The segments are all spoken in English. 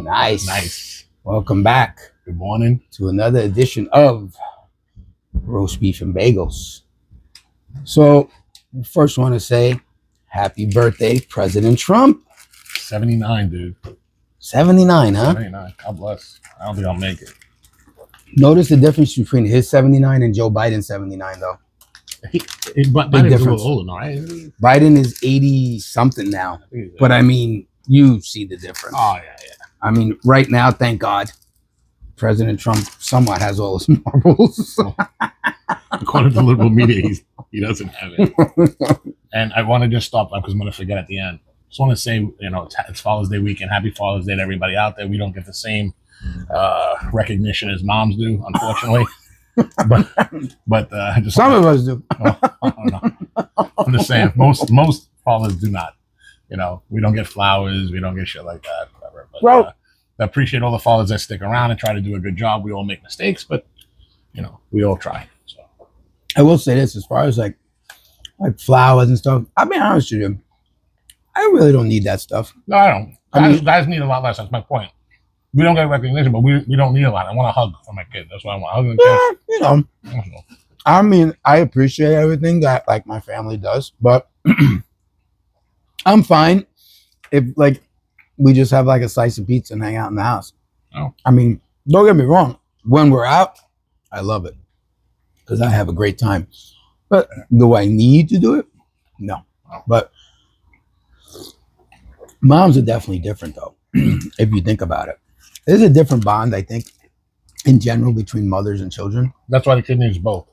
Nice. Nice. Welcome back Good morning. to another edition of Roast Beef and Bagels. So, first want to say happy birthday, President Trump. 79, dude. 79, huh? 79. God bless. I don't think I'll make it. Notice the difference between his 79 and Joe Biden's 79, though. But Big Biden's a difference. little older now, right? Biden is 80 something now. But I mean, you see the difference. Oh, yeah. I mean, right now, thank God, President Trump somewhat has all his marbles. According to liberal media, he doesn't have it. And I want to just stop because I'm going to forget at the end. Just want to say, it's Father's Day weekend. Happy Father's Day to everybody out there. We don't get the same recognition as moms do, unfortunately. but just Some of us do. I don't know. I'm just saying, most fathers do not. We don't get flowers. We don't get shit like that. Whatever. But, Well, I appreciate all the fathers that stick around and try to do a good job. We all make mistakes, but we all try. So I will say this, as far as like flowers and stuff, I'll be honest with you, I really don't need that stuff. no, I don't. Guys need a lot less. That's my point. We don't get recognition, but we don't need a lot. I want a hug from my kid. That's what I want. Hug and kiss. I mean, I appreciate everything that like my family does, but I'm fine if like we just have like a slice of pizza and hang out in the house. Oh. I mean, don't get me wrong. When we're out, I love it because I have a great time. But do I need to do it? No. Oh. But moms are definitely different, though, if you think about it. There's a different bond, I think, in general between mothers and children. That's why the kid needs both.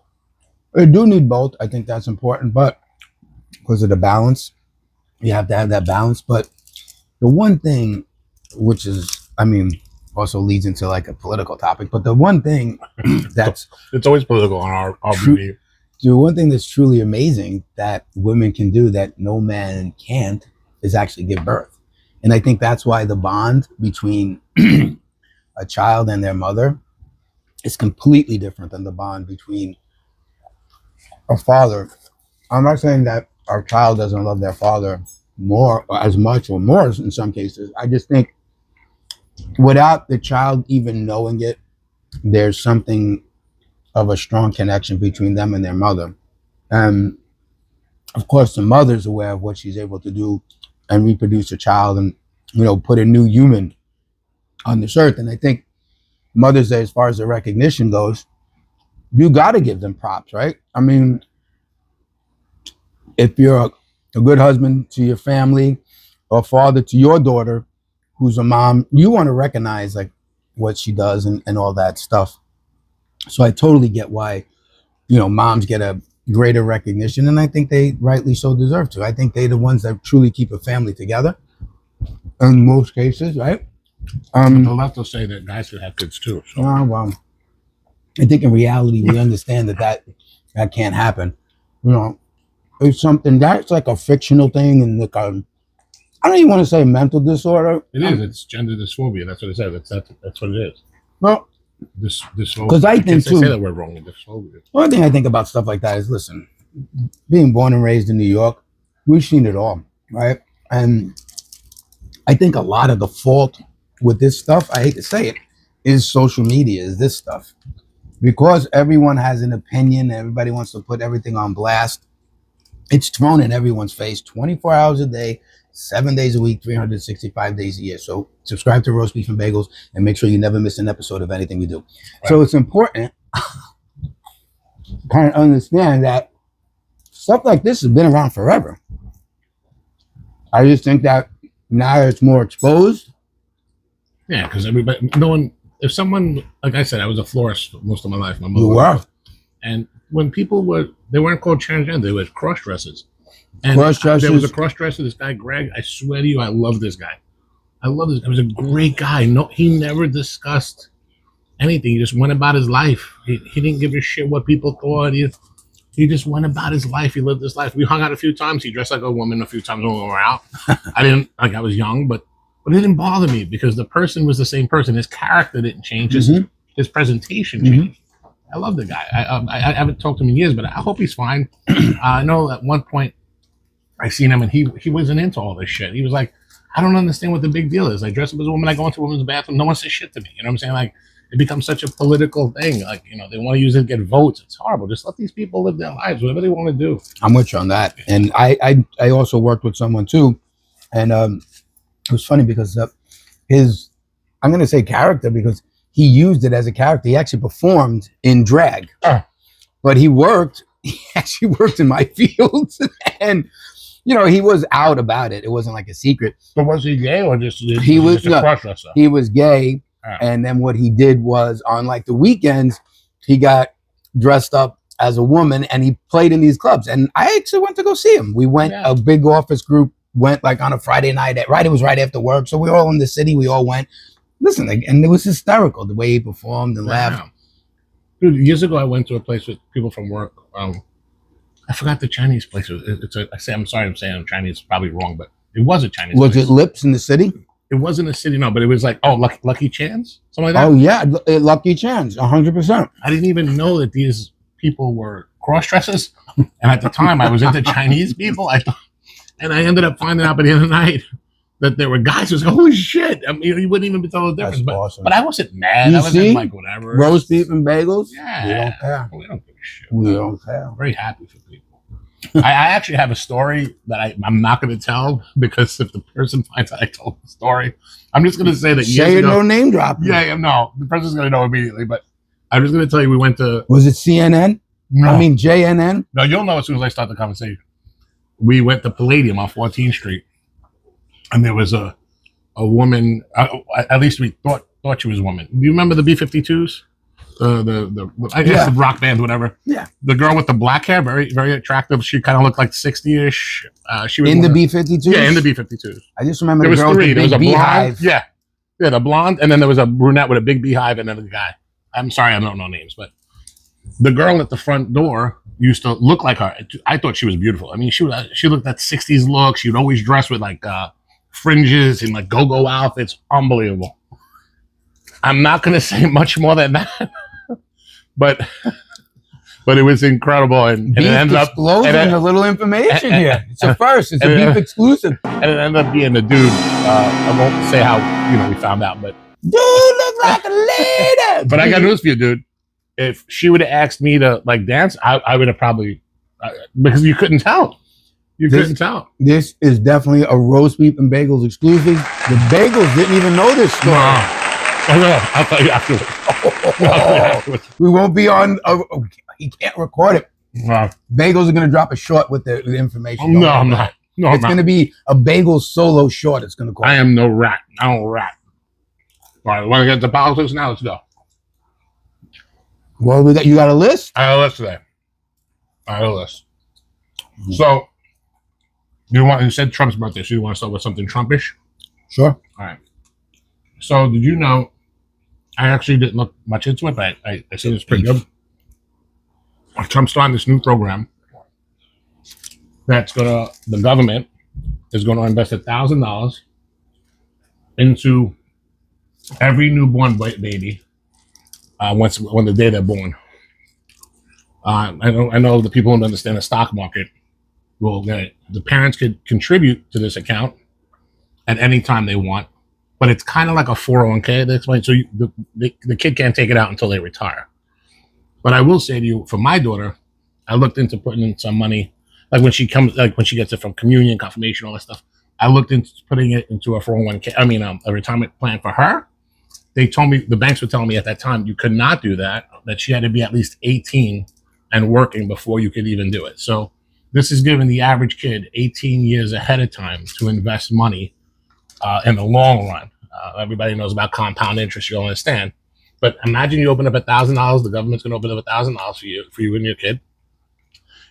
They do need both. I think that's important, but because of the balance, you have to have that balance. But the one thing, which is, I mean, also leads into like a political topic, but the one thing that's it's always political on our RBB. The one thing that's truly amazing that women can do that no man can't is actually give birth. And I think that's why the bond between a child and their mother is completely different than the bond between a father. I'm not saying that our child doesn't love their father more or as much or more in some cases. I just think without the child even knowing it, there's something of a strong connection between them and their mother. And of course, the mother's aware of what she's able to do and reproduce a child and, put a new human on this earth. And I think Mother's Day, as far as the recognition goes, you got to give them props, right? I mean, if you're a good husband to your family or father to your daughter, who's a mom, you want to recognize like what she does and all that stuff. So I totally get why, moms get a greater recognition, and I think they rightly so deserve to. I think they're the ones that truly keep a family together in most cases, right? They'll have to say that guys should have kids too. So. Well, I think in reality, we understand that can't happen. It's something that's like a fictional thing, and like I don't even want to say mental disorder. It is. It's gender dysphoria. That's what it says. That's what it is. Well, dysphoria. Because I think too. Say that word wrong. Dysphoria. One thing I think about stuff like that is, listen, being born and raised in New York, we've seen it all, right? And I think a lot of the fault with this stuff, I hate to say it, is social media, is this stuff. Because everyone has an opinion, everybody wants to put everything on blast, it's thrown in everyone's face 24 hours a day, 7 days a week, 365 days a year. So subscribe to Roast Beef and Bagels and make sure you never miss an episode of anything we do. Right. So it's important to kind of understand that stuff like this has been around forever. I just think that now it's more exposed. Yeah, because everybody, if someone, like I said, I was a florist for most of my life. My mother You were. And when people they weren't called transgender, they were cross-dressers. And Cross-dressers. There was a cross-dresser, this guy, Greg. I swear to you, I love this guy. I love this. He was a great guy. No, he never discussed anything. He just went about his life. He didn't give a shit what people thought. He just went about his life. He lived his life. We hung out a few times. He dressed like a woman a few times when we were out. I was young, but it didn't bother me because the person was the same person. His character didn't change. His presentation changed. I love the guy. I haven't talked to him in years, but I hope he's fine. I know at one point I seen him and he wasn't into all this shit. He was like, I don't understand what the big deal is. I dress up as a woman. I go into a woman's bathroom. No one says shit to me. You know what I'm saying? Like, it becomes such a political thing. Like, you know, they want to use it to get votes. It's horrible. Just let these people live their lives, whatever they want to do. I'm with you on that. And I also worked with someone too, and it was funny because his, I'm going to say character, because he used it as a character. He actually performed in drag, but he actually worked in my field, and you know, he was out about it. It wasn't like a secret. But was he gay or just he was just a cross-dresser? He was gay, and then what he did was on like the weekends, he got dressed up as a woman and he played in these clubs. And I actually went to go see him. We went, a big office group went like on a Friday night. It was right after work, so we were all in the city. We all went. Listen, and it was hysterical the way he performed and laughed. Dude, years ago I went to a place with people from work. I forgot the Chinese place. I'm sorry, I'm saying Chinese, probably wrong, but it was a Chinese place. Was it Lips in the city? It wasn't a city, no, but it was like, Lucky Chan's? Something like that? Oh, yeah, Lucky Chan's, 100%. I didn't even know that these people were cross-dressers. And at the time, I was into Chinese people. And I ended up finding out by the end of the night that there were guys who was like, holy shit. I mean, you wouldn't even be told the difference. That's awesome. But I wasn't mad. I wasn't like, whatever. Roast beef and bagels? Yeah. We don't care. We don't give a shit. We don't care. I'm very happy for people. I actually have a story that I'm not going to tell, because if the person finds out I told the story, I'm just going to say that years ago, no name drop. Yeah, no, the person's going to know immediately. But I'm just going to tell you, we went to. Was it CNN? No. I mean JNN. No, you'll know as soon as I start the conversation. We went to Palladium on 14th Street, and there was a woman. At least we thought she was a woman. Do you remember the B-52s? I guess the rock band, whatever. Yeah. The girl with the black hair, very, very attractive. She kind of looked like 60-ish. She was in the B-52s? Yeah, in the B-52s. I just remember there was girl three. With the big beehive. Yeah, the blonde, and then there was a brunette with a big beehive, and then the guy. I'm sorry, I don't know names, but the girl at the front door used to look like her. I thought she was beautiful. I mean, she looked that 60s look. She would always dress with like fringes and like go-go outfits. Unbelievable. I'm not going to say much more than that. But it was incredible, and it ended up disclosing a little information here. It's a first. It's a beef exclusive, and it ended up being the dude. I won't say how we found out, but dude looks like a lady. But I got news for you, dude. If she would have asked me to like dance, I would have probably because you couldn't tell. Couldn't tell. This is definitely a roast beef and bagels exclusive. The bagels didn't even know this story. No. I'll tell you afterwards. We won't be on. He can't record it. No. Bagels are going to drop a short with the information. No, I'm not. No, it's going to be a bagel solo short. It's going to call. I am no rat. I don't rat. All right, want to get to politics now? Let's go. Well, you got a list? I got a list today. So, you said Trump's birthday, so you want to start with something Trumpish? Sure. All right. So, did you know? I actually didn't look much into it, but I see it's pretty good. Trump's starting this new program the government is going to invest $1,000 into every newborn baby when the day they're born. I know the people who understand the stock market will get it. The parents could contribute to this account at any time they want, but it's kind of like a 401k. They explain, so the kid can't take it out until they retire. But I will say to you, for my daughter, I looked into putting in some money, like when she gets it from communion, confirmation, all that stuff. I looked into putting it into a 401k. I mean, a retirement plan for her. They told me, the banks were telling me at that time, you could not do that. That she had to be at least 18 and working before you could even do it. So this is giving the average kid 18 years ahead of time to invest money in the long run. Everybody knows about compound interest. You'll understand. But imagine you open up $1,000. The government's going to open up $1,000 for you and your kid.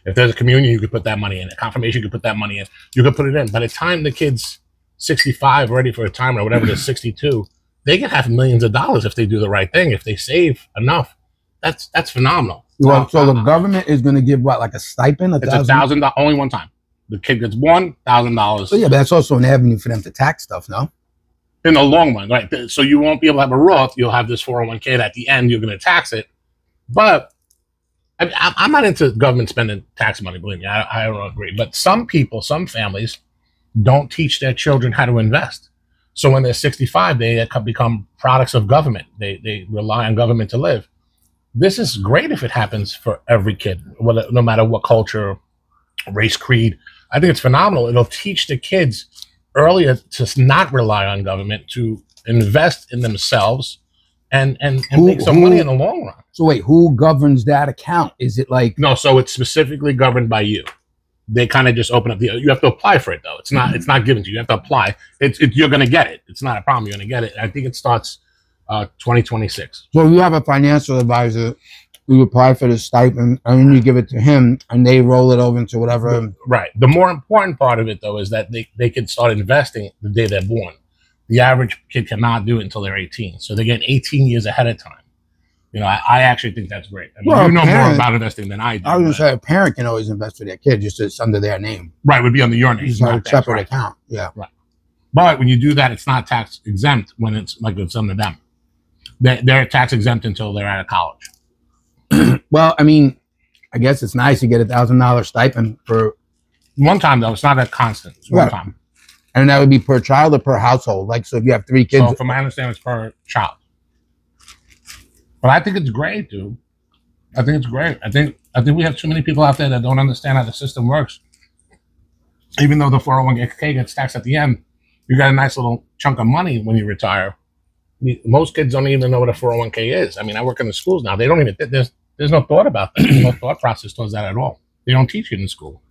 If there's a communion, you could put that money in. A confirmation, you could put that money in. You could put it in. By the time the kid's 65, ready for retirement, or whatever it is, 62, they can have millions of dollars if they do the right thing. If they save enough, that's phenomenal. Well, so the government is going to give what, like a stipend? It's $1,000 only one time. The kid gets born, $1,000. So yeah, but that's also an avenue for them to tax stuff, no? In the long run, right? So you won't be able to have a Roth. You'll have this 401k that at the end you're going to tax it. But I'm not into government spending tax money. Believe me, I don't agree. But some people, some families, don't teach their children how to invest. So when they're 65, they become products of government. They rely on government to live. This is great if it happens for every kid, no matter what culture, race, creed. I think it's phenomenal. It'll teach the kids earlier to not rely on government, to invest in themselves and make some money in the long run. So wait, who governs that account? Is it like No, so it's specifically governed by you. They kind of just open up you have to apply for it though. It's not given to you. You have to apply. You're going to get it. It's not a problem. You're going to get it. I think it starts 2026. so you have a financial advisor, you apply for the stipend and then you give it to him and they roll it over into whatever. Right. The more important part of it though is that they can start investing the day they're born. The average kid cannot do it until they're 18. So they get 18 years ahead of time. You know, I actually think that's great. I mean, Well, you know parent- more about investing than I do. I was gonna say a parent can always invest for their kid, just it's under their name. Right, would be under your name. It's not a not theirs, separate right. account. Yeah. But when you do that, it's not tax exempt when it's under them. They're tax exempt until they're out of college. Well, I mean, I guess it's nice to get $1,000 stipend for, One time though, it's not a constant. It's one Right. time. and that would be per child or per household. Like, so if you have 3 kids, So from my understanding, it's per child. But I think it's great, dude. I think it's great. I think we have too many people out there that don't understand how the system works. Even though the 401k gets taxed at the end, you got a nice little chunk of money when you retire. Most kids don't even know what a 401k is. I mean, I work in the schools now. They don't even, there's no thought about that. There's no thought process towards that at all. They don't teach it in school.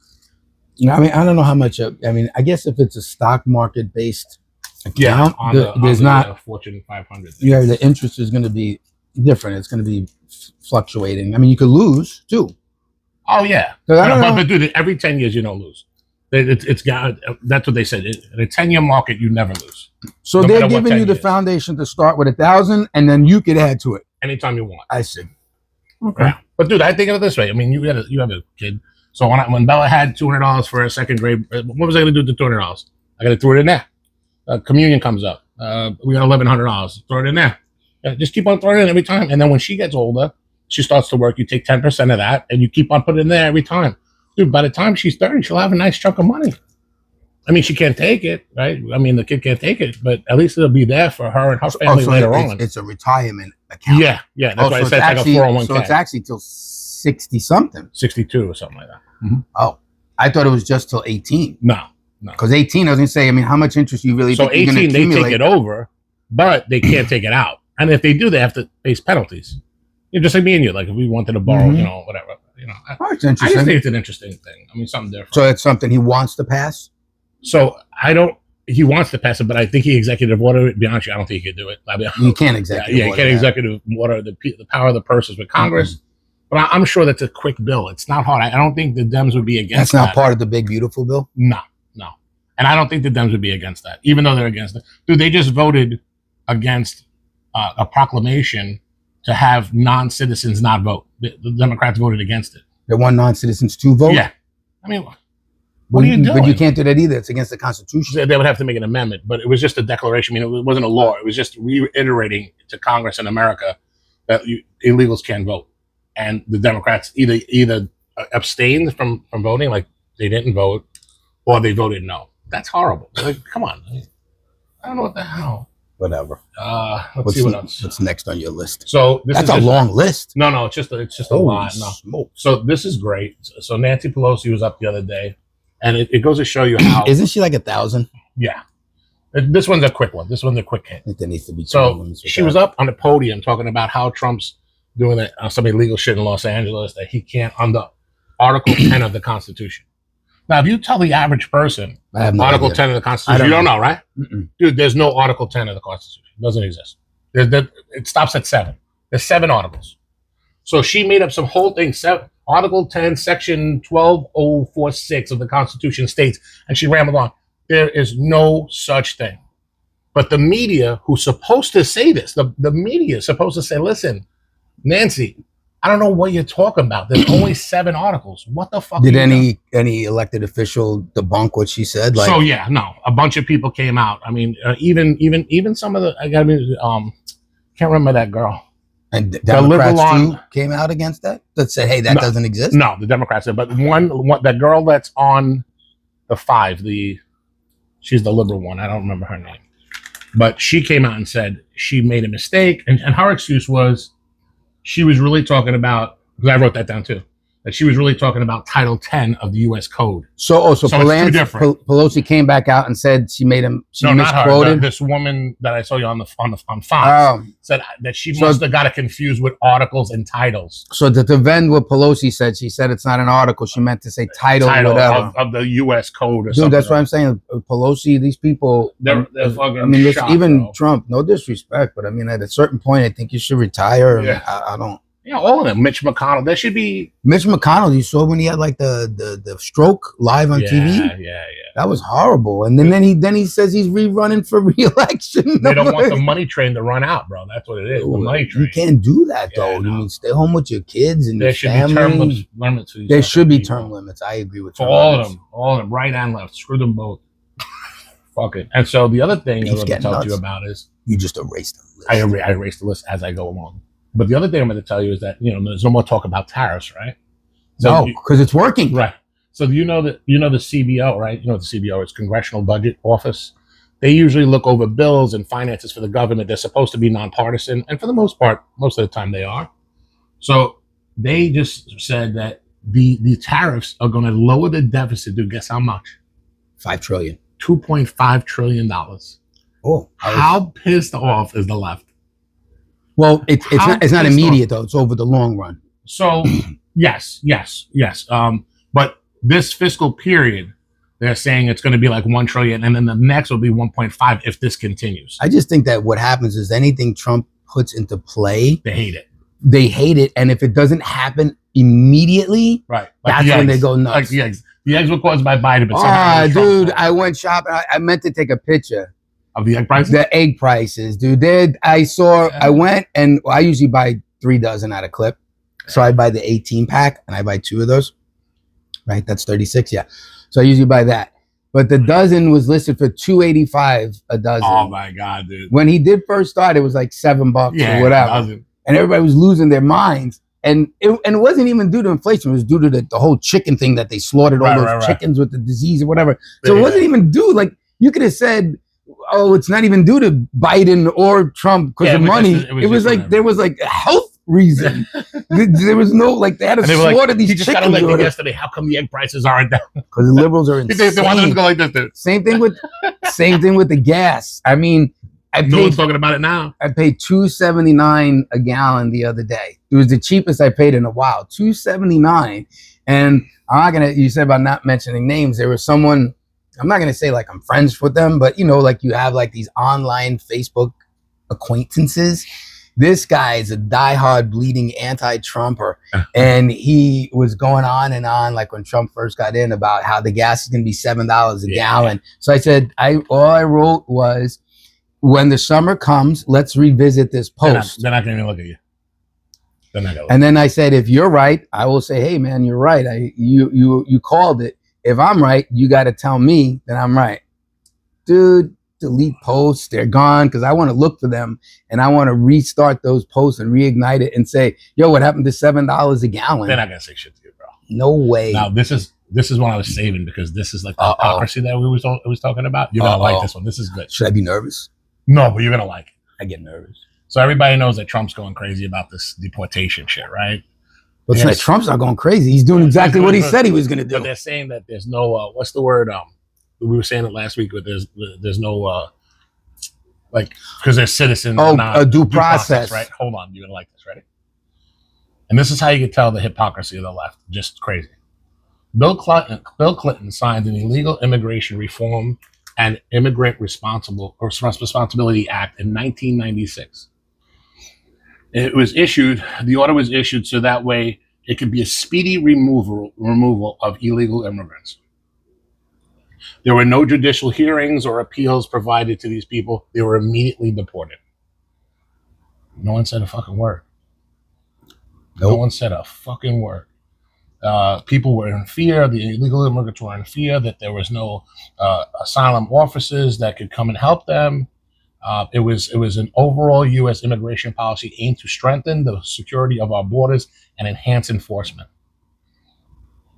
you know, I mean, I don't know how much. I mean, I guess if it's a stock market based account, there's not Fortune 500. Yeah, the interest is going to be different. It's going to be fluctuating. I mean, you could lose too. Oh yeah, So I don't know. but dude, every 10 years you don't lose. It's got. That's what they said. In a 10-year market, you never lose. So No they're matter what giving you 10 the years. foundation to start with 1,000, and then you could add to it. Anytime you want. I see. Okay. Yeah. But dude, I think of it this way. I mean, you have a kid. So when Bella had $200 for her second grade, what was I going to do with the $200? I got to throw it in there. Communion comes up. We got $1,100. Throw it in there. Just keep on throwing it in every time. And then when she gets older, she starts to work. You take 10% of that, and you keep on putting it in there every time. Dude, by the time she's 30, she'll have a nice chunk of money. I mean, she can't take it, right? I mean, the kid can't take it, but at least it'll be there for her and her family so later on. it's a retirement account. Yeah. That's why I so said it's actually, like a 401k. So it's actually till 60 something. 62 or something like that. Oh, I thought it was just till 18. No. Because 18, I was gonna say, I mean, how much interest you really So think you're 18, gonna they accumulate? take it over, but they can't take it out. And if they do, they have to face penalties. You know, just like me and you, like if we wanted to borrow, Mhm. you know, whatever. You know, Oh, it's I just interesting. think it's an interesting thing. I mean, something different. So it's something he wants to pass. So he wants to pass it, but I think he executive order it. Be honest, with you, I don't think he could do it. I mean, You can't executive. yeah, he order can't that. executive order the power of the purse is with Congress. But I'm sure that's a quick bill. It's not hard. I don't think the Dems would be against That's not that. part of the big beautiful bill. No. And I don't think the Dems would be against that, even though they're against it. Dude, they just voted against a proclamation to have non-citizens not vote. The Democrats voted against it. They want non-citizens to vote. Yeah. I mean, what are you doing? But you can't do that either. It's against the Constitution. They would have to make an amendment, but it was just a declaration. I mean, it wasn't a law. It was just reiterating to Congress in America that illegals can't vote. And the Democrats either abstained from voting, like they didn't vote, or they voted no. That's horrible. Like, come on. I don't know what the hell. Whatever. Let's see what else. What's next on your list? So That's a long list. No, it's just a Holy lot. No. smokes. So this is great. So Nancy Pelosi was up the other day, and it goes to show you how. Isn't she like 1,000? Yeah. This one's a quick one. This one's a quick hit. I think there needs to be. So she was up on the podium talking about how Trump's doing some illegal shit in Los Angeles that he can't under Article 10 of the Constitution. Now, if you tell the average person I have no Article idea. 10 of the Constitution, you don't know, right? Mm-mm. Dude, there's no Article 10 of the Constitution. It doesn't exist. It stops at 7. There's 7 articles. So she made up some whole thing. Article 10, Section 12046 of the Constitution states, and she rambled on. There is no such thing. But the media, who's supposed to say this, the media is supposed to say, listen, Nancy, I don't know what you're talking about. There's only 7 articles. What the fuck? Did are you doing? any elected official debunk what she said? Like, So yeah, no, a bunch of people came out. I mean, even some of the can't remember that girl. and Democrats liberal too came out against that. That said, hey, that No. doesn't exist. No, the Democrats did, but one that girl that's on the 5, the She's the liberal one. I don't remember her name. But she came out and said she made a mistake. And her excuse was she was really talking about, because I wrote that down too, that she was really talking about Title 10 of the U.S. Code. So it's two different. Pelosi came back out and said she made him. She misquoted. Not her. This woman that I saw you on Fox said that she must have got it confused with articles and titles. So to defend what Pelosi said, she said it's not an article. She meant to say title whatever of the U.S. Code. Dude, that's what I'm saying. Pelosi, these people, they're fucking. I mean, even Trump. No disrespect, but I mean, at a certain point, I think you should retire. Yeah. I don't. Yeah, all of them. Mitch McConnell. There should be Mitch McConnell. You saw when he had like the stroke live on TV. Yeah. That was horrible. And then he says he's rerunning for re-election. They don't want the money train to run out, bro. That's what it is. The money train. You can't do that though. No. You mean stay home with your kids and your family. There should be term limits. There should be term limits. I agree with for all of them, right and left. Screw them both. Fuck it. And so the other thing I want to talk to you about is you just erased the list. I erased the list as I go along. But the other thing I'm going to tell you is that, there's no more talk about tariffs, right? So, no, because it's working. Right. So you know the CBO, right? You know what the CBO is, Congressional Budget Office. They usually look over bills and finances for the government. They're supposed to be nonpartisan. And for the most part, most of the time they are. So they just said that the tariffs are going to lower the deficit to guess how much? $5 trillion. $2.5 trillion. Oh. How pissed off is the left? Well, it's not immediate though. It's over the long run. So yes. But this fiscal period, they're saying it's going to be like 1 trillion, and then the next will be 1.5 if this continues. I just think that what happens is anything Trump puts into play, they hate it. They hate it, and if it doesn't happen immediately, right, that's when they go nuts. Like the eggs. The eggs were caused by Biden, but dude, I went shopping. I meant to take a picture. Of the egg prices? The egg prices, dude. I went and I usually buy 3 dozen at a clip. So I buy the 18 pack and I buy 2 of those. Right? That's 36. Yeah. So I usually buy that. But the dozen was listed for $2.85 a dozen. Oh my God, dude. When he did first start, it was like $7 or whatever. And everybody was losing their minds. And it wasn't even due to inflation. It was due to the whole chicken thing that they slaughtered all those chickens with the disease or whatever. So it wasn't even due. Like you could have said, oh, it's not even due to Biden or Trump because of money. It was like there was like a health reason. There was no they had to slaughter these chickens. He just got elected yesterday. How come the egg prices aren't down? Because the liberals are insane. They want them to go like this, dude. Same thing with the gas. I mean, no one's talking about it now. I paid $2.79 a gallon the other day. It was the cheapest I paid in a while. $2.79, and you said about not mentioning names. There was someone. I'm not going to say like I'm friends with them, but like you have like these online Facebook acquaintances. This guy is a diehard bleeding anti-Trumper. And he was going on and on like when Trump first got in about how the gas is going to be $7 a gallon. So I said, all I wrote was, when the summer comes, let's revisit this post. They're not going to look at you. And then I said, if you're right, I will say, hey man, you're right. You called it. If I'm right, you got to tell me that I'm right. Dude, delete posts. They're gone because I want to look for them and I want to restart those posts and reignite it and say, yo, what happened to $7 a gallon? They're not going to say shit to you, bro. No way. Now, this is what I was saving because this is like the hypocrisy that we was talking about. You're going to like this one. This is good. Should I be nervous? No, but you're going to like it. I get nervous. So everybody knows that Trump's going crazy about this deportation shit, right? But Trump's not going crazy. He's doing exactly what he said he was going to do. But they're saying that there's no, what's the word? We were saying it last week, but there's no, because they're citizens. A due process. Right? Hold on. You're going to like this, ready? And this is how you can tell the hypocrisy of the left. Just crazy. Bill Clinton signed an illegal immigration reform and immigrant responsibility act in 1996. The order was issued so that way it could be a speedy removal of illegal immigrants. There were no judicial hearings or appeals provided to these people. They were immediately deported. No one said a fucking word. Nope. No one said a fucking word. People were in fear. The illegal immigrants were in fear that there was no asylum officers that could come and help them. It was an overall U.S. immigration policy aimed to strengthen the security of our borders and enhance enforcement.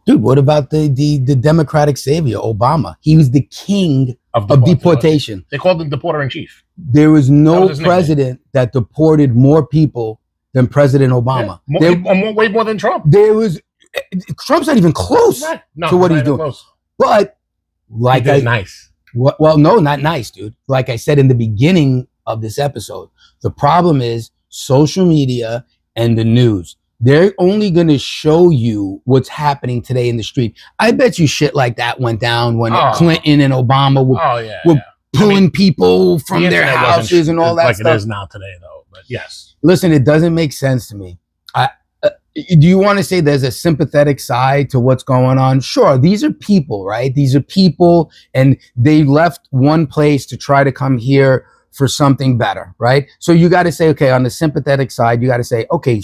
Dude, what about the Democratic savior, Obama? He was the king of deportation. They called him deporter in chief. There was no president that deported more people than President Obama. Yeah. Way more than Trump. Trump's not even close to what he's doing. Close. But like nice. Well, no, not nice, dude. Like I said in the beginning of this episode, the problem is social media and the news. They're only going to show you what's happening today in the street. I bet you shit like that went down when Clinton and Obama were pulling people from their houses and all that stuff. Like it is now today, though. But yes. Listen, it doesn't make sense to me. Do you want to say there's a sympathetic side to what's going on? Sure, these are people, right? These are people, and they left one place to try to come here for something better, right? So you got to say, okay, on the sympathetic side, you got to say, okay,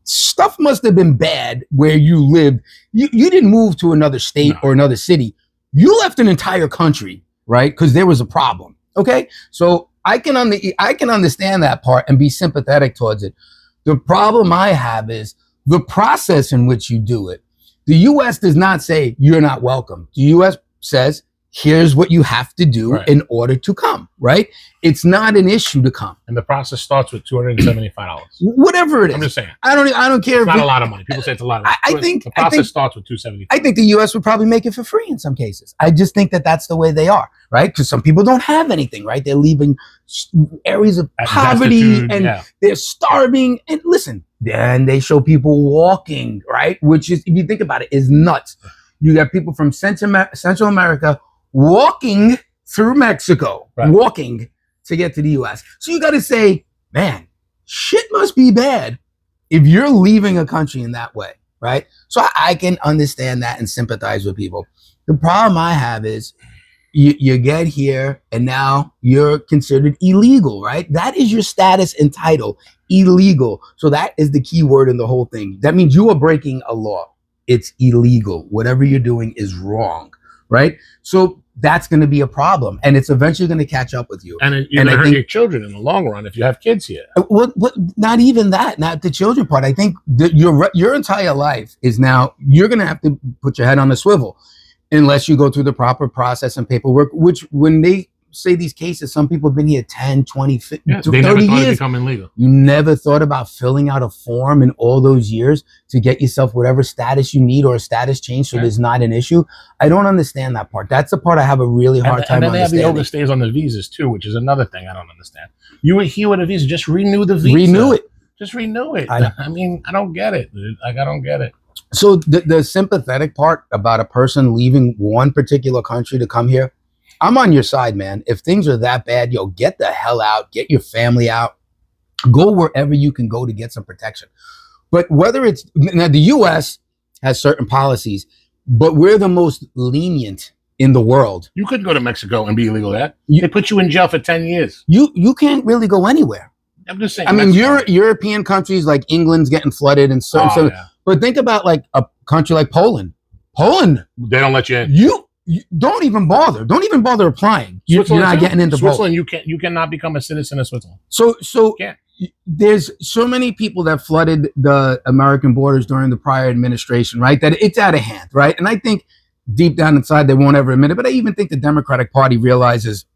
stuff must have been bad where you lived. You didn't move to another state or another city. You left an entire country, right? Because there was a problem, okay? So I can understand that part and be sympathetic towards it. The problem I have is the process in which you do it. The U.S. does not say you're not welcome. The U.S. says, here's what you have to do in order to come, right? It's not an issue to come. And the process starts with $275. Whatever it is. I'm just saying. I don't care. It's not a lot of money. People say it's a lot of money. I think the process starts with $275. I think the U.S. would probably make it for free in some cases. I just think that that's the way they are, right? Because some people don't have anything, right? They're leaving areas of poverty and they're starving. And listen, then they show people walking, right? Which is, if you think about it, is nuts. You got people from Central America walking through Mexico, walking to get to the U.S. So you got to say, man, shit must be bad if you're leaving a country in that way, right? So I can understand that and sympathize with people. The problem I have is you get here and now you're considered illegal, right? That is your status and title, illegal. So that is the key word in the whole thing. That means you are breaking a law. It's illegal. Whatever you're doing is wrong, right? So that's going to be a problem, and it's eventually going to catch up with you. And you're going to hurt your children in the long run if you have kids here. What? Not even that. Not the children part. I think that your entire life is now you're going to have to put your head on the swivel, unless you go through the proper process and paperwork. Which, when they say these cases, some people have been here 10, 20, 50, they 30 never thought years. it'd become illegal. You never thought about filling out a form in all those years to get yourself whatever status you need or a status change so there's not an issue. I don't understand that part. That's the part I have a really hard time understanding. And then they have the overstays on the visas too, which is another thing I don't understand. You were here with a visa, just renew the visa. Renew it. Just renew it. I mean, I don't get it, dude. Like, I don't get it. So the sympathetic part about a person leaving one particular country to come here, I'm on your side, man. If things are that bad, yo, get the hell out. Get your family out. Go wherever you can go to get some protection. But whether it's, now the U.S. has certain policies, but we're the most lenient in the world. You couldn't go to Mexico and be illegal there. They put you in jail for 10 years. You can't really go anywhere. I'm just saying. I mean, European countries like England's getting flooded and certain. But think about like a country like Poland. Poland. They don't let you in. You don't even bother. Don't even bother applying. You're not getting into Switzerland. You cannot become a citizen of Switzerland. So there's so many people that flooded the American borders during the prior administration, right? That it's out of hand, right? And I think deep down inside they won't ever admit it. But I even think the Democratic Party realizes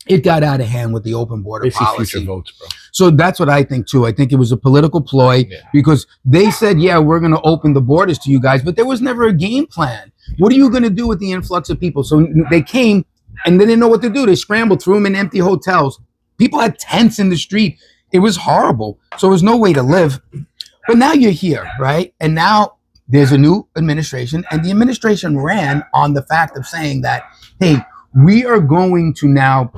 it got out of hand with the open border policy. Future votes, bro. So that's what I think too. I think it was a political ploy because they said, yeah, we're going to open the borders to you guys, but there was never a game plan. What are you going to do with the influx of people? So they came and they didn't know what to do. They scrambled, threw them in empty hotels. People had tents in the street. It was horrible. So there was no way to live. But now you're here, right? And now there's a new administration, and the administration ran on the fact of saying that, hey, we are going to now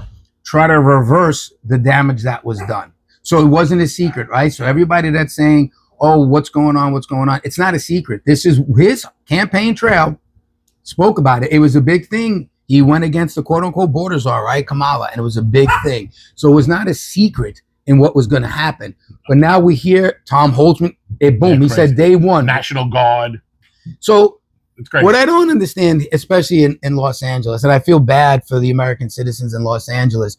try to reverse the damage that was done. So it wasn't a secret, right? So everybody that's saying, oh, what's going on? It's not a secret. This is his campaign trail. Spoke about it. It was a big thing. He went against the quote unquote border czar, right? Kamala. And it was a big thing. So it was not a secret in what was going to happen. But now we hear Tom Holtzman, boom, he said day one. National Guard. So what I don't understand, especially in Los Angeles, and I feel bad for the American citizens in Los Angeles,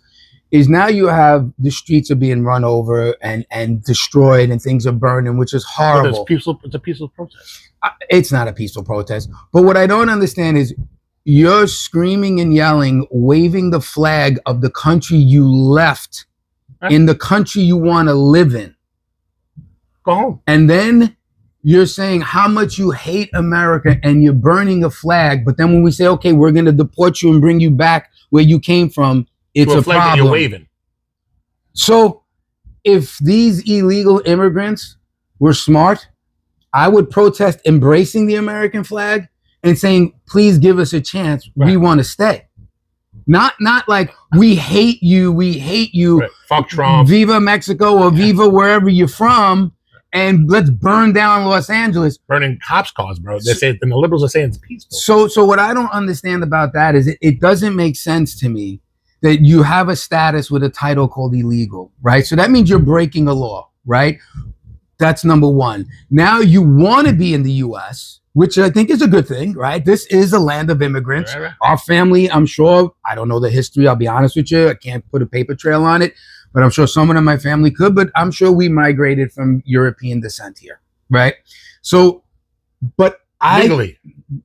is now you have the streets are being run over and destroyed and things are burning, which is horrible. It's a peaceful protest. It's not a peaceful protest. But what I don't understand is you're screaming and yelling, waving the flag of the country you left in the country you want to live in. Go home. And then you're saying how much you hate America and you're burning a flag. But then when we say, okay, we're going to deport you and bring you back where you came from, it's a flag problem. that you're waving. So if these illegal immigrants were smart, I would protest embracing the American flag and saying, please give us a chance. Right. We want to stay. Not like we hate you. Right. Fuck Trump. Viva Mexico or Viva wherever you're from. And let's burn down Los Angeles. Burning cops' cars, bro. They say, and the liberals are saying it's peaceful. So what I don't understand about that is it doesn't make sense to me that you have a status with a title called illegal, right? So that means you're breaking a law, right? That's number one. Now you want to be in the U.S., which I think is a good thing, right? This is a land of immigrants. Right. Our family, I'm sure, I don't know the history, I'll be honest with you. I can't put a paper trail on it. But I'm sure someone in my family could, but I'm sure we migrated from European descent here, right? So, but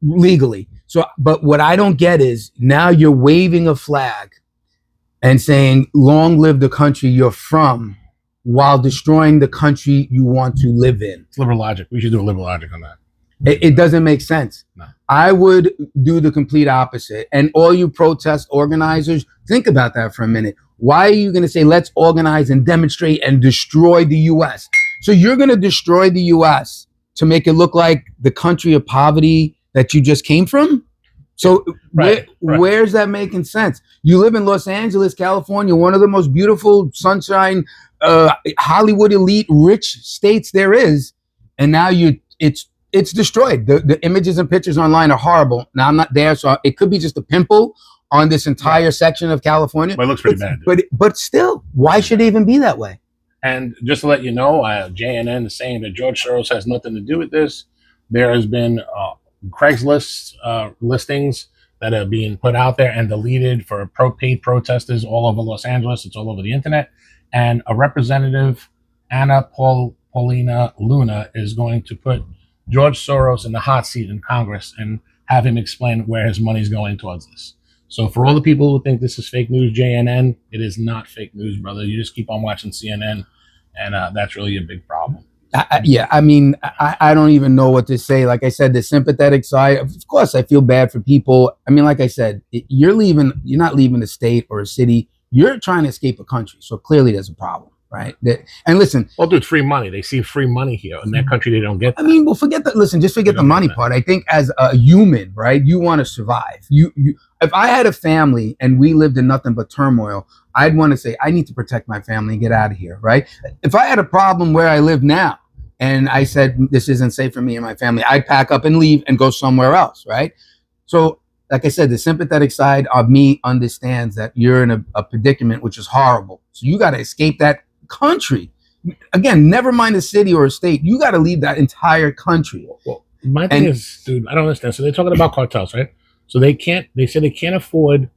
legally. So, but what I don't get is now you're waving a flag and saying, long live the country you're from, while destroying the country you want to live in. It's liberal logic. We should do a liberal logic on that. It doesn't make sense. No. I would do the complete opposite. And all you protest organizers, think about that for a minute. Why are you going to say, let's organize and demonstrate and destroy the U.S.? So you're going to destroy the U.S. to make it look like the country of poverty that you just came from? So where's that making sense? You live in Los Angeles, California, one of the most beautiful sunshine, Hollywood elite, rich states there is. And now it's destroyed. The images and pictures online are horrible. Now I'm not there, so it could be just a pimple on this entire section of California. But it looks pretty bad. But still, why should it even be that way? And just to let you know, JNN is saying that George Soros has nothing to do with this. There has been Craigslist listings that are being put out there and deleted for paid protesters all over Los Angeles. It's all over the internet. And a representative, Anna Paulina Luna, is going to put George Soros in the hot seat in Congress and have him explain where his money is going towards this. So for all the people who think this is fake news, JNN, it is not fake news, brother. You just keep on watching CNN, and that's really a big problem. I mean, I don't even know what to say. Like I said, the sympathetic side, of course, I feel bad for people. I mean, like I said, you're not leaving a state or a city. You're trying to escape a country. So clearly there's a problem. Right. And listen. Well, dude, free money. They see free money here. In that country, they don't get that. I mean, well, forget that. Listen, just forget the money part. I think as a human, right, you want to survive. If I had a family and we lived in nothing but turmoil, I'd want to say, I need to protect my family and get out of here. Right. If I had a problem where I live now and I said, this isn't safe for me and my family, I'd pack up and leave and go somewhere else. Right. So, like I said, the sympathetic side of me understands that you're in a predicament, which is horrible. So you got to escape that country. Again, never mind a city or a state. You got to leave that entire country. Well, my thing is, dude, I don't understand. So they're talking about cartels, right? So they say they can't afford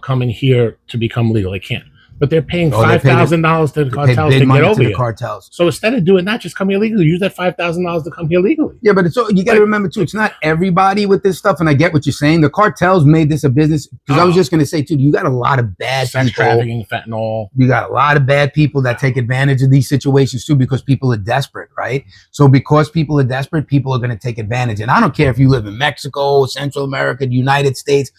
coming here to become legal. They can't. But they're paying $5,000 to the cartels to get over here. Cartels. So instead of doing that, just come here legally. Use that $5,000 to come here legally. Yeah, but you got to remember too, it's not everybody with this stuff. And I get what you're saying. The cartels made this a business. Because I was just going to say too, you got a lot of bad sex people. Trafficking, fentanyl. You got a lot of bad people that take advantage of these situations too, because people are desperate, right? So because people are desperate, people are going to take advantage. And I don't care if you live in Mexico, Central America, the United States.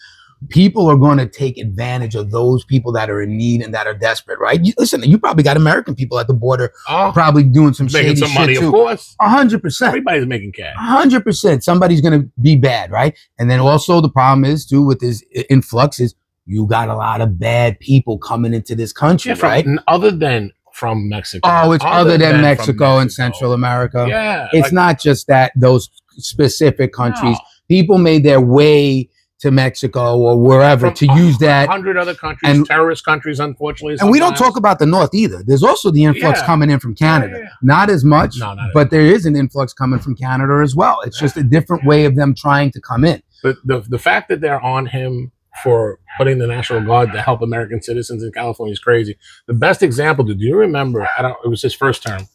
People are going to take advantage of those people that are in need and that are desperate, right? Listen, you probably got American people at the border probably doing some shady shit money, too. Of course. 100%. Everybody's making cash. 100%. Somebody's going to be bad, right? And then also the problem is too with this influx is you got a lot of bad people coming into this country, right? Other than from Mexico. Oh, it's other than Mexico and Central America. Yeah. It's not just that those specific countries. No. People made their way to Mexico or wherever to use that. 100 other countries, and terrorist countries, unfortunately. And we don't talk about the North either. There's also the influx coming in from Canada. Yeah. Not as much, but there is an influx coming from Canada as well. It's just a different way of them trying to come in. But the fact that they're on him for putting the National Guard to help American citizens in California is crazy. The best example, do you remember, it was his first term.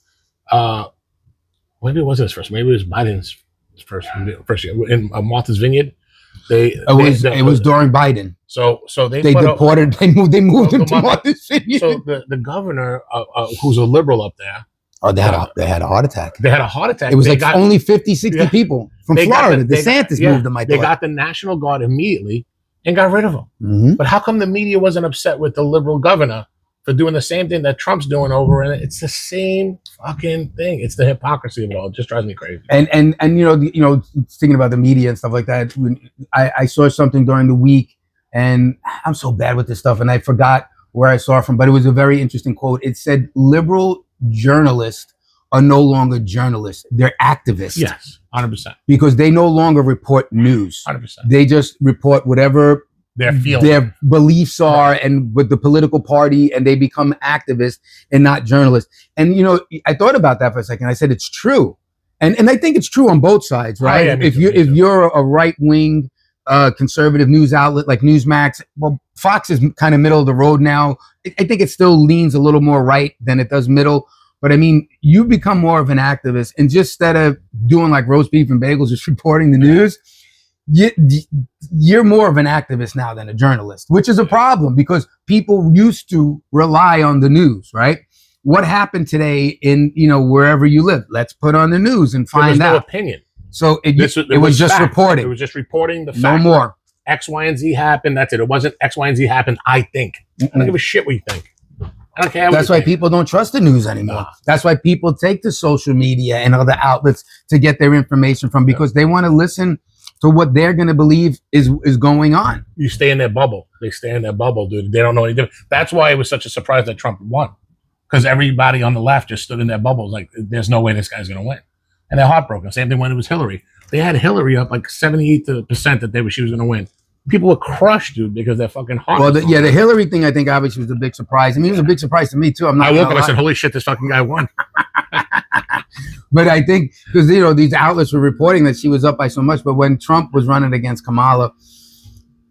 Maybe it wasn't his first, maybe it was Biden's first year in Martha's Vineyard. It was during Biden. So they deported. They moved him to Martha's Vineyard. So the governor, who's a liberal up there. Oh, they had a heart attack. They had a heart attack. It was only 50, 60 people from Florida. DeSantis moved them. They got the National Guard immediately and got rid of them. Mm-hmm. But how come the media wasn't upset with the liberal governor for doing the same thing that Trump's doing over? And it's the same fucking thing. It's the hypocrisy of it all. It just drives me crazy. And thinking about the media and stuff like that, I saw something during the week, and I'm so bad with this stuff, and I forgot where I saw it from, but it was a very interesting quote. It said, liberal journalists are no longer journalists. They're activists. Yes, 100%. Because they no longer report news. 100%. They just report whatever their beliefs are and with the political party, and they become activists and not journalists. And, I thought about that for a second. I said, it's true. And I think it's true on both sides, right? Oh, yeah, if you're a right-wing conservative news outlet like Newsmax, well, Fox is kind of middle of the road now. I think it still leans a little more right than it does middle. But I mean, you become more of an activist, and just instead of doing like roast beef and bagels, just reporting the news, you're more of an activist now than a journalist, which is a problem because people used to rely on the news, right? What happened today in, wherever you live? Let's put on the news and find out. No opinion. So it was just fact. reporting. It was just reporting the fact. No more. X, Y, and Z happened. That's it. It wasn't X, Y, and Z happened. I think. I don't give a shit what you think. I don't care. That's why people don't trust the news anymore. No. That's why people take to social media and other outlets to get their information from, because they want to listen to what they're going to believe is going on. You stay in their bubble. They stay in their bubble, dude. They don't know any different. That's why it was such a surprise that Trump won, because everybody on the left just stood in their bubbles like, there's no way this guy's going to win. And they're heartbroken. Same thing when it was Hillary. They had Hillary up like 78% that she was going to win. People were crushed, dude, because they're fucking hot. Well, the Hillary thing, I think, obviously was a big surprise. I mean, it was a big surprise to me, too. I woke up and I said, holy shit, this fucking guy won. But I think, because, these outlets were reporting that she was up by so much, but when Trump was running against Kamala...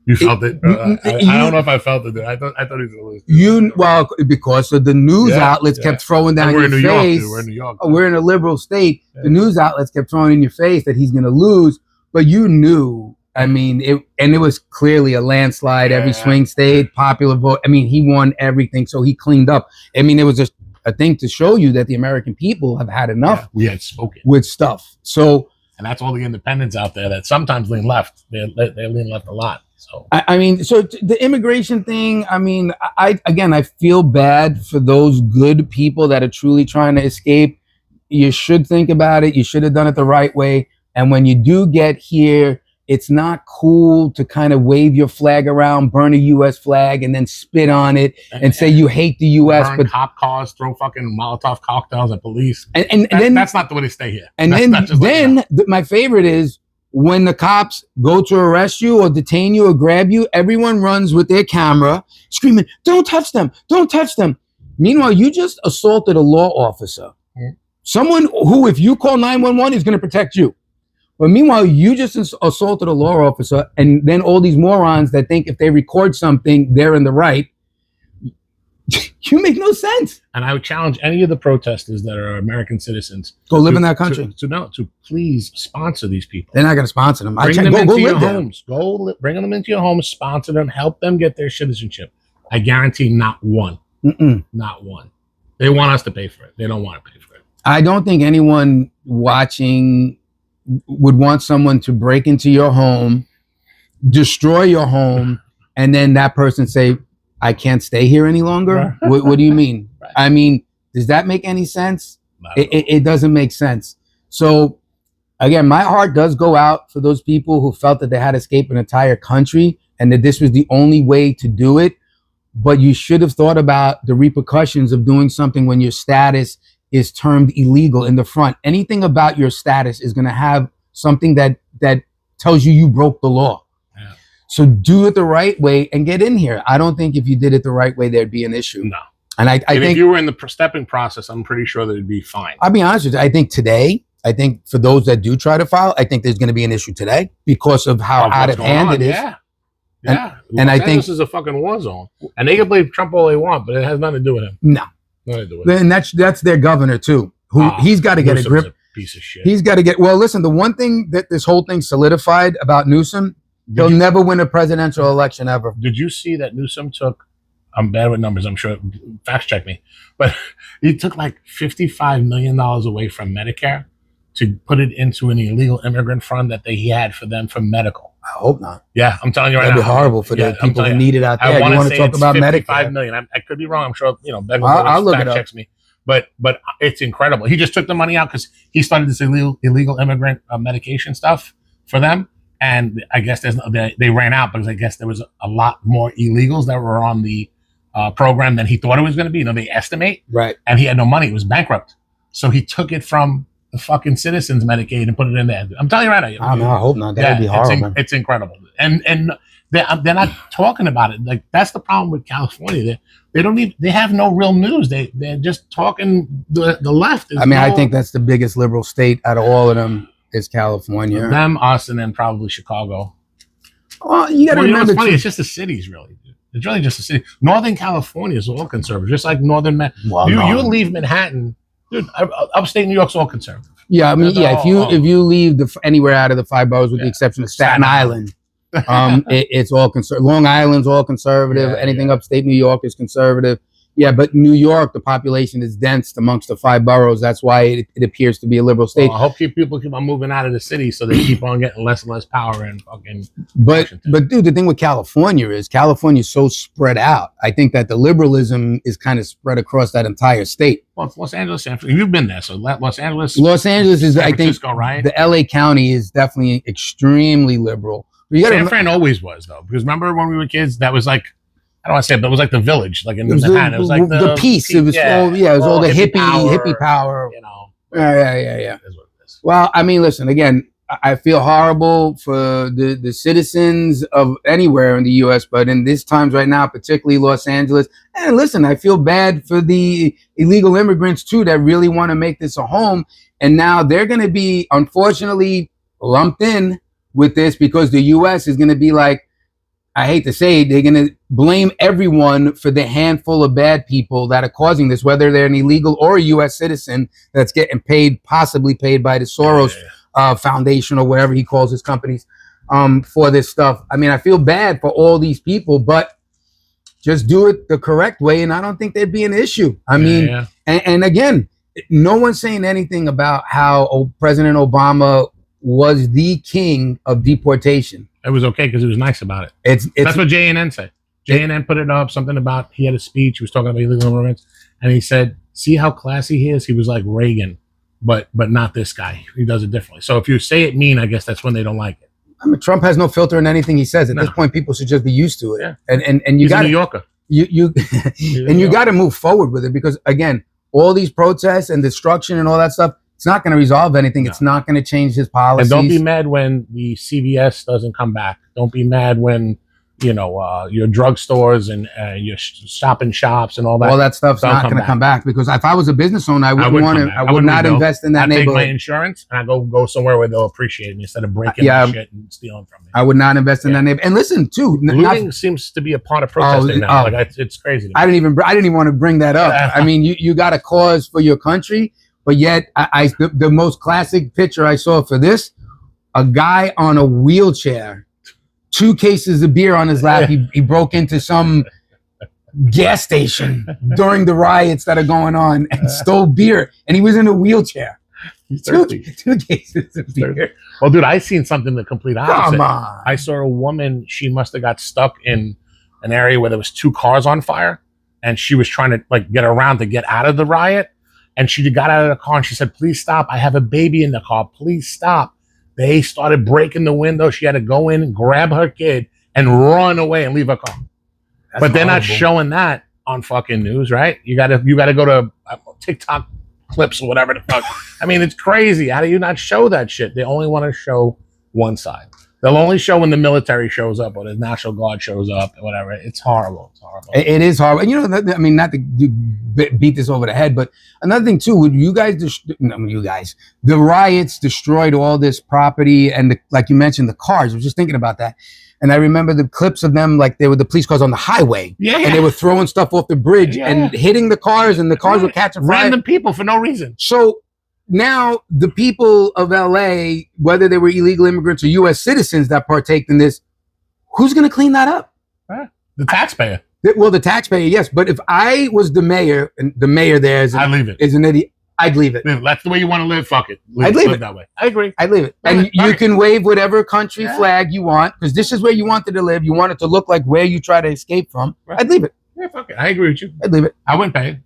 You felt it? I don't know if I felt it. I thought he was going to lose. Well, because of the news outlets kept throwing down your face. We're in New York. We're in a liberal state. Yeah. The news outlets kept throwing in your face that he's going to lose, but you knew... I mean, it was clearly a landslide. Every swing state, popular vote. I mean, he won everything, so he cleaned up. I mean, it was just a thing to show you that the American people have had enough. Yeah, we had spoken with stuff. So, and that's all the independents out there that sometimes lean left. They lean left a lot. So I mean, so the immigration thing. I mean, I feel bad for those good people that are truly trying to escape. You should think about it. You should have done it the right way. And when you do get here, it's not cool to kind of wave your flag around, burn a U.S. flag, and then spit on it and say you hate the U.S. Burn cop cars, throw fucking Molotov cocktails at police. And then that's not the way to stay here. And then my favorite is when the cops go to arrest you or detain you or grab you, everyone runs with their camera screaming, "Don't touch them! Don't touch them!" Meanwhile, you just assaulted a law officer, someone who, if you call 911, is going to protect you. But meanwhile, you just assaulted a law officer, and then all these morons that think if they record something, they're in the right. You make no sense. And I would challenge any of the protesters that are American citizens. Go live in that country. To please sponsor these people. They're not going to sponsor them. Bring them into your homes. Bring them into your homes, sponsor them, help them get their citizenship. I guarantee not one. Not one. They want us to pay for it. They don't want to pay for it. I don't think anyone watching would want someone to break into your home, destroy your home, and then that person say, "I can't stay here any longer." What do you mean? Right. I mean, does that make any sense? It doesn't make sense. So again, my heart does go out for those people who felt that they had to escape an entire country and that this was the only way to do it. But you should have thought about the repercussions of doing something when your status is termed illegal in the front. Anything about your status is going to have something that tells you broke the law. Yeah. So do it the right way and get in here. I don't think if you did it the right way, there'd be an issue. No. And I think if you were in the stepping process, I'm pretty sure that it'd be fine. I'll be honest with you. I think for those that do try to file, I think there's going to be an issue today because of how out of hand it is. Yeah. Yeah. And I think this is a fucking war zone. And they can blame Trump all they want, but it has nothing to do with him. No. Nothing to do with him. And that's their governor too. He's got to get a grip. Piece of shit. He's got to get. Well, listen. The one thing that this whole thing solidified about Newsom, he'll never win a presidential election ever. Did you see that Newsom took? I'm bad with numbers. I'm sure. Fact check me, but he took like $55 million away from Medicare to put it into an illegal immigrant fund that he had for them for medical. I hope not. Yeah, I'm telling you right now. That'd be horrible for the people who need it out there. I want to talk about Medicare. $55 Medicare? million. I could be wrong. I'm sure I'll look fact it up. checks me. But it's incredible. He just took the money out because he started this illegal immigrant medication stuff for them, and I guess they ran out because I guess there was a lot more illegals that were on the program than he thought it was going to be. They estimate, right? And he had no money. It was bankrupt, so he took it from the fucking citizens Medicaid and put it in there. I'm telling you right now. I hope not. That would be horrible. It's incredible, and they're not talking about it. Like that's the problem with California. They have no real news. They're just talking the left. I think that's the biggest liberal state out of all of them is California. Them, us, and then probably Chicago. Well, you got to remember. What's funny? It's just the cities, really. It's really just the city. Northern California is all conservative, just like Northern. You leave Manhattan, dude. Upstate New York's all conservative. Yeah, if you leave anywhere out of the 5 boroughs, with the exception of Staten Island. It's all conservative. Long Island's all conservative. Anything upstate New York is conservative. Yeah, but New York, the population is dense amongst the 5 boroughs. That's why it appears to be a liberal state. Well, I hope people keep on moving out of the city so they keep on getting less and less power in fucking But dude, the thing with California is so spread out. I think that the liberalism is kind of spread across that entire state. Well, it's Los Angeles, San Francisco. You've been there, so Los Angeles is, San I think, Francisco, right? The LA County is definitely extremely liberal. San Fran always was, though, because remember when we were kids, that was like, I don't want to say it, but it was like the village, like in Manhattan. It was like the peace. It was all the hippie power. Yeah. Is what it is. Well, I mean, listen, again, I feel horrible for the citizens of anywhere in the U.S., but in these times right now, particularly Los Angeles. And listen, I feel bad for the illegal immigrants, too, that really want to make this a home. And now they're going to be, unfortunately, lumped in with this because the U.S. is going to be like, I hate to say it, they're going to blame everyone for the handful of bad people that are causing this, whether they're an illegal or a U.S. citizen that's getting possibly paid by the Soros Foundation or whatever he calls his companies for this stuff. I mean, I feel bad for all these people, but just do it the correct way, and I don't think there'd be an issue. And again, no one's saying anything about how President Obama was the king of deportation. It was okay because he was nice about it. That's what JNN said. JNN put it up, something about, he had a speech, he was talking about illegal immigrants, and he said, see how classy he is? He was like Reagan, but not this guy. He does it differently. So if you say it mean, I guess that's when they don't like it. I mean, Trump has no filter in anything he says. At this point, people should just be used to it. Yeah. And you got New Yorker. You got to move forward with it because, again, all these protests and destruction and all that stuff, it's not going to resolve anything. No. It's not going to change his policies. And don't be mad when the CVS doesn't come back. Don't be mad when, your drugstores and your Stop and Shops and all that stuff's not going to come back. Because if I was a business owner, I would not invest in that neighborhood. I take my insurance and I go somewhere where they'll appreciate me instead of breaking shit and stealing from me. I would not invest in that neighborhood. And listen, too, looting seems to be a part of protesting now. It's crazy. I didn't even want to bring that up. Yeah. I mean, you got a cause for your country. But yet, the most classic picture I saw for this, a guy on a wheelchair, 2 cases of beer on his lap. He broke into some gas station during the riots that are going on and stole beer. And he was in a wheelchair. Two cases of beer. Well, dude, I seen something the complete opposite. Come on. I saw a woman, she must have got stuck in an area where there was 2 cars on fire. And she was trying to get around to get out of the riot. And she got out of the car and she said, please stop. I have a baby in the car. Please stop. They started breaking the window. She had to go in, grab her kid, and run away and leave her car. But they're not showing that on fucking news, right? You gotta go to TikTok clips or whatever the fuck. I mean, it's crazy. How do you not show that shit? They only want to show one side. They'll only show when the military shows up or the National Guard shows up or whatever. It's horrible. It's horrible. It is horrible. And I mean, not to beat this over the head, but another thing too, the riots destroyed all this property and like you mentioned, the cars. I was just thinking about that. And I remember the clips of them, like they were the police cars on the highway. Yeah. And they were throwing stuff off the bridge and hitting the cars and the cars were catching fire. Random people for no reason. So now the people of LA, whether they were illegal immigrants or U.S. citizens that partake in this, who's going to clean that up? The taxpayer. Well, the taxpayer, yes. But if I was the mayor, and the mayor there is, I'd leave it. Is an idiot, I'd leave it. That's the way you want to live. Fuck it. I'd leave it that way. I agree. I'd leave it. And you can wave whatever country flag you want, because this is where you wanted to live. You want it to look like where you try to escape from. Right. I'd leave it. Yeah, fuck it. I agree with you. I'd leave it. I wouldn't pay.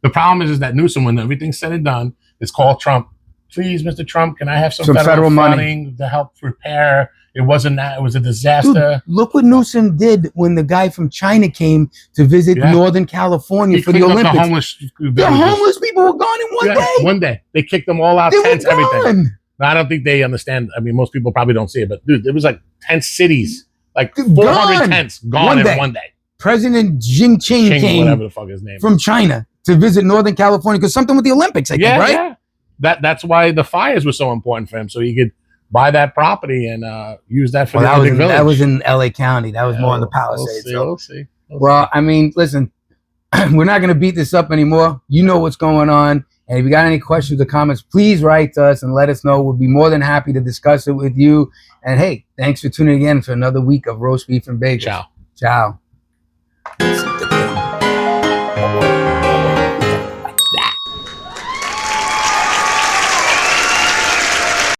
The problem is that Newsom, when everything's said and done, is call Trump. Please, Mr. Trump, can I have some federal money to help repair? It wasn't that. It was a disaster. Dude, look what Newsom did when the guy from China came to visit Northern California for the Olympics. The homeless people were gone in one day. One day. They kicked them all out, tents, everything. I don't think they understand. I mean, most people probably don't see it, but dude, there was like 10 cities, like 400 tents gone in one day. President Xi Jinping came, whatever the fuck his name from China to visit Northern California because something with the Olympics, I think, right? Yeah. That's why the fires were so important for him, so he could buy that property and use that for the village. That was in LA County. That was more in the Palisades. We'll see. Well, I mean, listen, we're not going to beat this up anymore. You know what's going on. And if you got any questions or comments, please write to us and let us know. We'll be more than happy to discuss it with you. And hey, thanks for tuning in for another week of Roast Beef and Bagels. Ciao. Ciao.